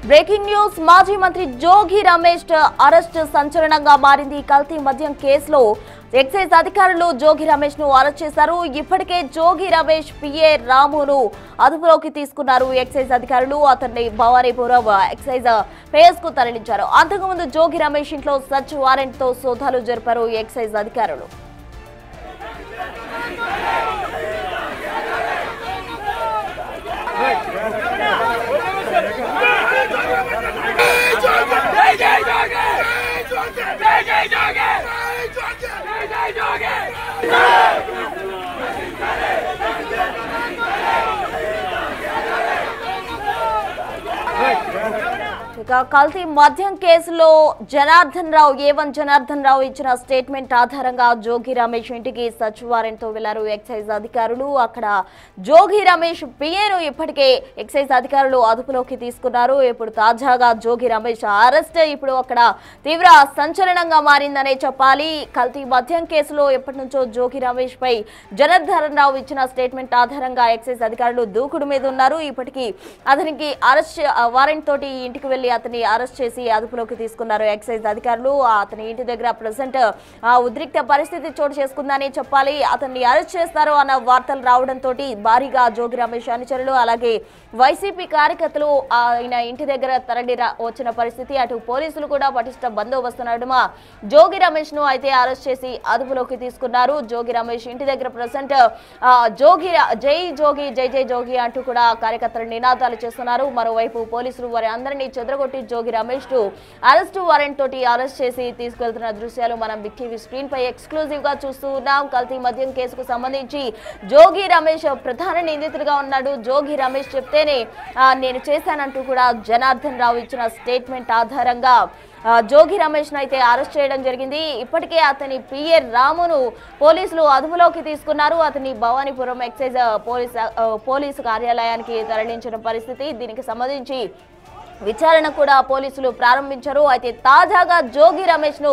Breaking news మాజీ మంత్రి Jogi Ramesh arrest సంచలనంగా మారింది. కల్తీ మద్యం కేసులో ఎక్సైజ్ అధికారులు జోగి రమేష్ ను అరెస్ట్ చేశారు. ఇప్పటికే జోగి రమేష్ పిఏ రామును అదుపులోకి తీసుకున్నారు ఎక్సైజ్ అధికారులు. అతన్ని భవానీపురం ఎక్సైజ్ పేస్ కు తరలించారు. అంతకుముందు జోగి రమేష్ ఇంట్లో సర్చ్ వారెంట్ తో సోదాలు జరిపారు ఎక్సైజ్ అధికారులు. కల్తీ మద్యం కేసులో జనార్దన్ రావు ఇచ్చిన స్టేట్మెంట్ ఆధారంగా జోగి రమేష్ ఇంటికి సర్చ్ వారెంట్ తో వెళ్లారు ఎక్సైజ్ అధికారులు. అక్కడ జోగి రమేష్ పిఏను ఇప్పటికే ఎక్సైజ్ అధికారులు అదుపులోకి తీసుకున్నారు. ఇప్పుడు తాజాగా జోగి రమేష్ అరెస్ట్ ఇప్పుడు అక్కడ తీవ్ర సంచలనంగా మారిందనే చెప్పాలి. కల్తీ మద్యం కేసులో ఎప్పటి నుంచో జోగి రమేష్ పై జనార్దన్ రావు ఇచ్చిన స్టేట్మెంట్ ఆధారంగా ఎక్సైజ్ అధికారులు దూకుడు మీద ఉన్నారు. ఇప్పటికీ అతనికి అరెస్ట్ వారెంట్ తోటి ఇంటికి వెళ్లి అతన్ని అరెస్ట్ చేసి అదుపులోకి తీసుకున్నారు ఎక్సైజ్ అధికారులు. అతని ఇంటి దగ్గర ప్రెసెంట్ ఉద్రిక్త పరిస్థితి చోటు చేసుకుందని చెప్పాలి. అతన్ని అరెస్ట్ చేస్తారు అన్న వార్తలు రావడంతో భారీగా జోగి రమేష్ అనుచరులు అలాగే వైసీపీ కార్యకర్తలు ఆయన ఇంటి దగ్గర తరలి వచ్చిన పరిస్థితి. అటు పోలీసులు కూడా పటిష్ట బందోబస్తు నడుమ జోగి రమేష్ ను అయితే అరెస్ట్ చేసి అదుపులోకి తీసుకున్నారు. జోగి రమేష్ ఇంటి దగ్గర ప్రెసెంట్ జై జోగి జై జై జోగి అంటూ కూడా కార్యకర్తలు నినాదాలు చేస్తున్నారు. మరోవైపు పోలీసులు వారి అందరినీ చెదరగొట్టి జోగి రమేష్ ను అరెస్టు వారెంట్ తోటి అరెస్ట్ చేసి తీసుకెళ్తున్న దృశ్యాలు మనం బిగ్ టీవీ స్క్రీన్ పై ఎక్స్క్లూజివ్ గా చూస్తూ ఉన్నాం. కల్తీ మద్యం కేసుకు సంబంధించి జోగి రమేష్ ప్రధాన నిందితుడిగా ఉన్నాడు. జోగి రమేష్ చెప్తేనే నేను చేశానంటూ కూడా జనార్దన్ రావు ఇచ్చిన స్టేట్మెంట్ ఆధారంగా జోగి రమేష్ ను అయితే అరెస్ట్ చేయడం జరిగింది. ఇప్పటికే అతని పిఏ రామును పోలీసులు అదుపులోకి తీసుకున్నారు. అతని భవానీపురం ఎక్సైజ్ పోలీసు కార్యాలయానికి తరలించిన పరిస్థితి. దీనికి సంబంధించి విచారణ కూడా పోలీసులు ప్రారంభించారు. అయితే తాజాగా జోగి రమేష్ ను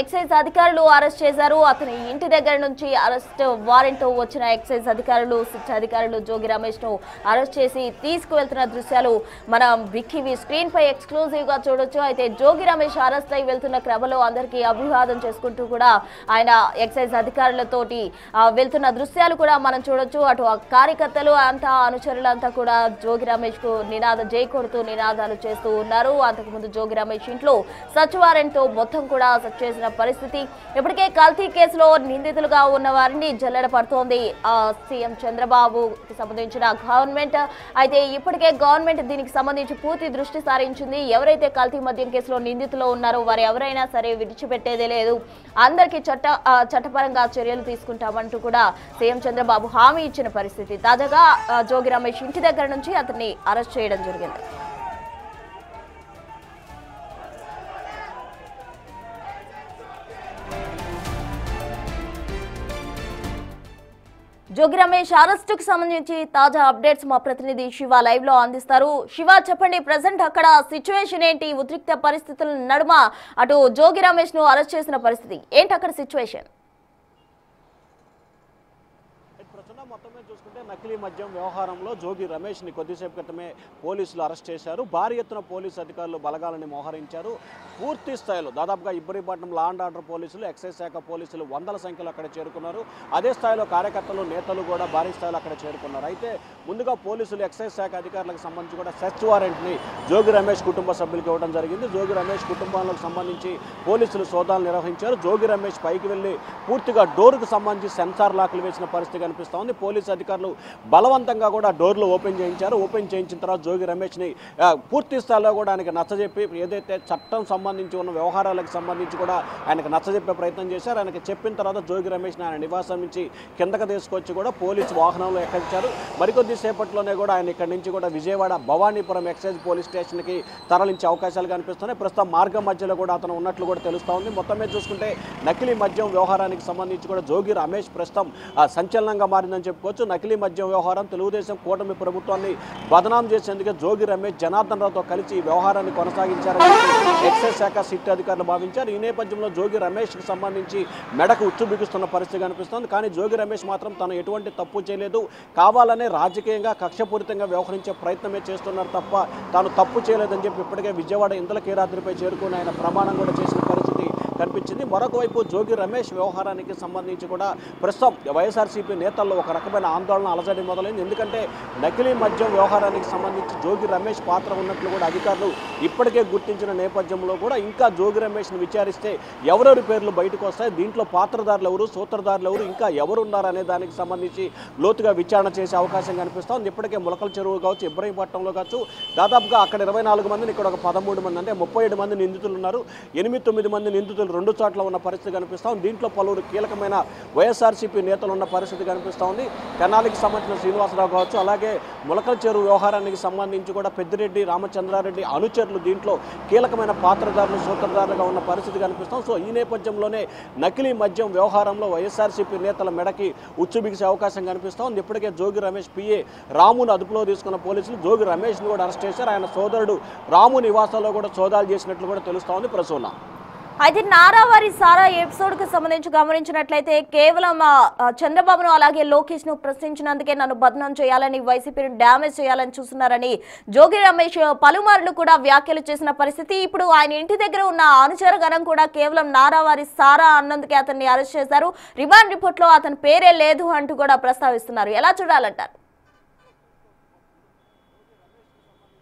ఎక్సైజ్ అధికారులు అరెస్ట్ చేశారు. అతని ఇంటి దగ్గర నుంచి అరెస్ట్ వారెంట్ తో వచ్చిన ఎక్సైజ్ అధికారులు జోగి రమేష్ ను అరెస్ట్ చేసి తీసుకువెళ్తున్న దృశ్యాలు మనం బిగ్ టీవీ స్క్రీన్ పై ఎక్స్క్లూజివ్ గా చూడొచ్చు. అయితే జోగి రమేష్ అరెస్ట్ అయి వెళ్తున్న క్రమంలో అందరికీ అభివాదం చేసుకుంటూ కూడా ఆయన ఎక్సైజ్ అధికారులతోటి వెళ్తున్న దృశ్యాలు కూడా మనం చూడొచ్చు. అటు కార్యకర్తలు అంతా అనుచరులంతా కూడా జోగి రమేష్ కు జై కొడుతూ నినాదాలు చేస్తూ ఉన్నారు. అంతకుముందు జోగి రమేష్ ఇంట్లో సర్చ్ వారెంట్ తో మొత్తం కూడా సర్చ్ చేసిన పరిస్థితి. ఇప్పటికే కల్తీ కేసులో నిందితులుగా ఉన్న వారిని జల్లెడ పడుతోంది సీఎం చంద్రబాబుకి సంబంధించిన గవర్నమెంట్. అయితే ఇప్పటికే గవర్నమెంట్ దీనికి సంబంధించి పూర్తి దృష్టి సారించింది. ఎవరైతే కల్తీ మద్యం కేసులో నిందితులు ఉన్నారో వారు ఎవరైనా సరే విడిచిపెట్టేదే లేదు. అందరికీ చట్టపరంగా చర్యలు తీసుకుంటామంటూ కూడా సీఎం చంద్రబాబు హామీ ఇచ్చిన పరిస్థితి. తాజాగా జోగి రమేష్ ఇంటి దగ్గర నుంచి అతన్ని అరెస్ట్ చేయడం జరిగింది. జోగి రమేష్ అరెస్టుకు సంబంధించి తాజా అప్డేట్స్ మా ప్రతినిధి శివ లైవ్ లో అందిస్తారు. శివ, చెప్పండి, ప్రజెంట్ అక్కడ సిచ్యువేషన్ ఏంటి? ఉద్రిక్త పరిస్థితుల నడుమ అటు జోగి రమేష్ ను అరెస్ట్ చేసిన పరిస్థితి ఏంటి? అక్కడ సిచ్యువేషన్ మొత్తమే చూసుకుంటే నకిలీ మద్యం వ్యవహారంలో జోగి రమేష్ ని కొద్దిసేపు క్రితమే పోలీసులు అరెస్ట్ చేశారు. భారీ ఎత్తున పోలీసు అధికారులు బలగాలని మోహరించారు. పూర్తి స్థాయిలో దాదాపుగా ఇబ్రహీంపట్నం లా అండ్ ఆర్డర్ పోలీసులు, ఎక్సైజ్ శాఖ పోలీసులు వందల సంఖ్యలో అక్కడ చేరుకున్నారు. అదే స్థాయిలో కార్యకర్తలు, నేతలు కూడా భారీ స్థాయిలో అక్కడ చేరుకున్నారు. అయితే ముందుగా పోలీసులు, ఎక్సైజ్ శాఖ అధికారులకు సంబంధించి కూడా సెర్చ్ వారెంట్ ని జోగి రమేష్ కుటుంబ సభ్యులకు ఇవ్వడం జరిగింది. జోగి రమేష్ కుటుంబాలకు సంబంధించి పోలీసులు సోదాలు నిర్వహించారు. జోగి రమేష్ పైకి వెళ్లి పూర్తిగా డోర్కు సంబంధించి సెన్సార్ లాక్లు వేసిన పరిస్థితి కనిపిస్తూ ఉంది. పోలీసు అధికారులు బలవంతంగా కూడా డోర్లు ఓపెన్ చేయించారు. ఓపెన్ చేయించిన తర్వాత జోగి రమేష్ని పూర్తి స్థాయిలో కూడా ఆయనకి నచ్చజెప్పి ఏదైతే చట్టం సంబంధించి ఉన్న వ్యవహారాలకు సంబంధించి కూడా ఆయనకు నచ్చజెప్పే ప్రయత్నం చేశారు. ఆయనకి చెప్పిన తర్వాత జోగి రమేష్ని ఆయన నివాసం నుంచి కిందకు తీసుకొచ్చి కూడా పోలీసు వాహనంలో ఎక్కించారు. మరికొద్ది సేపట్లోనే కూడా ఆయన ఇక్కడి నుంచి కూడా విజయవాడ భవానీపురం ఎక్సైజ్ పోలీస్ స్టేషన్కి తరలించే అవకాశాలు కనిపిస్తున్నాయి. ప్రస్తుతం మార్గం మధ్యలో కూడా అతను ఉన్నట్లు కూడా తెలుస్తూ ఉంది. మొత్తం మీద చూసుకుంటే నకిలీ మద్యం వ్యవహారానికి సంబంధించి కూడా జోగి రమేష్ ప్రస్తుతం సంచలనంగా మారిందని అని చెప్పుకోవచ్చు. నకిలీ మద్యం వ్యవహారం తెలుగుదేశం కూటమి ప్రభుత్వాన్ని బదనాం చేసేందుకే జోగి రమేష్ జనార్దన్ రావుతో కలిసి ఈ వ్యవహారాన్ని కొనసాగించారని ఎక్సైజ్ శాఖ సిట్ అధికారులు భావించారు. ఈ నేపథ్యంలో జోగి రమేష్కి సంబంధించి మెడకు ఉచ్చు బిగుస్తున్న పరిస్థితి కనిపిస్తోంది. కానీ జోగి రమేష్ మాత్రం తను ఎటువంటి తప్పు చేయలేదు, కావాలనే రాజకీయంగా కక్షపూరితంగా వ్యవహరించే ప్రయత్నమే చేస్తున్నారు తప్ప తాను తప్పు చేయలేదని చెప్పి ఇప్పటికే విజయవాడ ఇంద్రకీలాద్రిపై చేరుకుని ఆయన ప్రమాణం కూడా చేసిన పరిస్థితి కనిపించింది. మరొక వైపు జోగి రమేష్ వ్యవహారానికి సంబంధించి కూడా ప్రస్తుతం వైఎస్ఆర్సీపీ నేతల్లో ఒక రకమైన ఆందోళన అలజడి మొదలైంది. ఎందుకంటే నకిలీ మద్యం వ్యవహారానికి సంబంధించి జోగి రమేష్ పాత్ర ఉన్నట్లు కూడా అధికారులు ఇప్పటికే గుర్తించిన నేపథ్యంలో కూడా ఇంకా జోగి రమేష్ను విచారిస్తే ఎవరెవరి పేర్లు బయటకు వస్తాయి, దీంట్లో పాత్రదారులు ఎవరు, సూత్రధారులు ఎవరు, ఇంకా ఎవరున్నారు అనే దానికి సంబంధించి లోతుగా విచారణ చేసే అవకాశం కనిపిస్తోంది. ఇప్పటికే ములకల చెరువు కావచ్చు, ఇబ్రహీంపట్నంలో కావచ్చు, దాదాపుగా అక్కడ 24 మందిని, ఇక్కడ ఒక 13 మంది, అంటే 37 మంది నిందితులు ఉన్నారు. 8-9 మంది నిందితులు 2 చోట్ల ఉన్న పరిస్థితి కనిపిస్తూ ఉంది. దీంట్లో పలువురు కీలకమైన వైఎస్ఆర్సీపీ నేతలు ఉన్న పరిస్థితి కనిపిస్తూ ఉంది. తెనాలికి సంబంధించిన శ్రీనివాసరావు కావచ్చు, అలాగే ములకల చెరువు వ్యవహారానికి సంబంధించి కూడా పెద్దిరెడ్డి రామచంద్రారెడ్డి అనుచరులు దీంట్లో కీలకమైన పాత్రదారులు, సూత్రధారులుగా ఉన్న పరిస్థితి కనిపిస్తాం. సో ఈ నేపథ్యంలోనే నకిలీ మద్యం వ్యవహారంలో వైఎస్ఆర్సీపీ నేతల మెడకి ఉచ్చు బిగిసే అవకాశం కనిపిస్తూ ఉంది. ఇప్పటికే జోగి రమేష్ పిఏ రామును అదుపులో తీసుకున్న పోలీసులు జోగి రమేష్ను కూడా అరెస్ట్ చేశారు. ఆయన సోదరుడు రాము నివాసాల్లో కూడా సోదాలు చేసినట్లు కూడా తెలుస్తూ ఉంది. ప్రసూన, అయితే నారావారి సారా ఎపిసోడ్ కు సంబంధించి గమనించినట్లయితే కేవలం చంద్రబాబును అలాగే లోకేష్ ను ప్రశ్నించినందుకే నన్ను బదనం చేయాలని, వైసీపీని డ్యామేజ్ చేయాలని చూస్తున్నారని జోగి రమేష్ పలుమార్లు కూడా వ్యాఖ్యలు చేసిన పరిస్థితి. ఇప్పుడు ఆయన ఇంటి దగ్గర ఉన్న అనుచర గణం కూడా కేవలం నారావారి సారా అన్నందుకే అతన్ని అరెస్ట్ చేశారు. రిమాండ్ రిపోర్ట్ లో అతని పేరే లేదు అంటూ కూడా ప్రస్తావిస్తున్నారు. ఎలా చూడాలంటారు?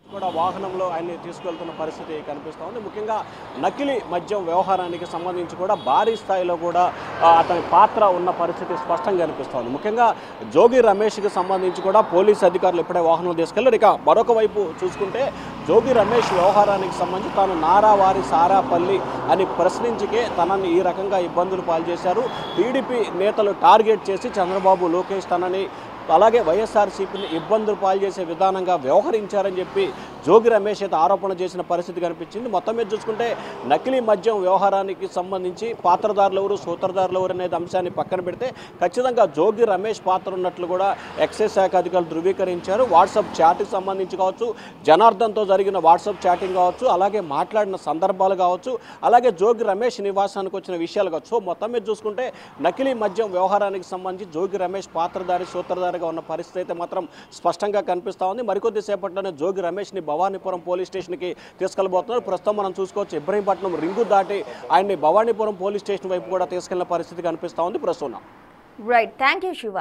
కూడా వాహనంలో ఆయన్ని తీసుకెళ్తున్న పరిస్థితి కనిపిస్తూ ఉంది. ముఖ్యంగా నకిలీ మద్యం వ్యవహారానికి సంబంధించి కూడా భారీ స్థాయిలో కూడా అతని పాత్ర ఉన్న పరిస్థితి స్పష్టంగా కనిపిస్తోంది. ముఖ్యంగా జోగి రమేష్కి సంబంధించి కూడా పోలీసు అధికారులు ఇప్పుడే వాహనం తీసుకెళ్లారు. ఇక మరొక వైపు చూసుకుంటే జోగి రమేష్ వ్యవహారానికి సంబంధించి తాను నారావారి సారాపల్లి అని ప్రశ్నించికే తనని ఈ రకంగా ఇబ్బందులు పాల్చేశారు. టీడీపీ నేతలు టార్గెట్ చేసి చంద్రబాబు, లోకేష్ తనని అలాగే వైఎస్ఆర్సీపీని ఇబ్బందులు పాలు చేసే విధానంగా వ్యవహరించారని చెప్పి జోగి రమేష్ అయితే ఆరోపణ చేసిన పరిస్థితి కనిపించింది. మొత్తం మీద చూసుకుంటే నకిలీ మద్యం వ్యవహారానికి సంబంధించి పాత్రదారులు ఎవరు, సూత్రధారులు ఎవరు అనేది అంశాన్ని పక్కన పెడితే ఖచ్చితంగా జోగి రమేష్ పాత్ర ఉన్నట్లు కూడా ఎక్సైజ్ శాఖ అధికారులు ధృవీకరించారు. వాట్సాప్ చాట్కి సంబంధించి కావచ్చు, జనార్దన్తో జరిగిన వాట్సాప్ చాటింగ్ కావచ్చు, అలాగే మాట్లాడిన సందర్భాలు కావచ్చు, అలాగే జోగి రమేష్ నివాసానికి వచ్చిన విషయాలు కావచ్చు. మొత్తం మీద చూసుకుంటే నకిలీ మద్యం వ్యవహారానికి సంబంధించి జోగి రమేష్ పాత్రధారి, సూత్రధారి ఉన్న పరిస్థితి అయితే మాత్రం స్పష్టంగా కనిపిస్తూ ఉంది. మరికొద్ది సేపట్లోనే జోగి రమేష్ని భవానీపురం పోలీస్ స్టేషన్కి తీసుకెళ్లబోతున్నారు. ప్రస్తుతం మనం చూసుకోవచ్చు ఇబ్రహీంపట్నం రింగు దాటి ఆయన్ని భవానీపురం పోలీస్ స్టేషన్ వైపు కూడా తీసుకెళ్లిన పరిస్థితి కనిపిస్తూ ఉంది. ప్రస్తుతం రైట్, థ్యాంక్ యూ శివ.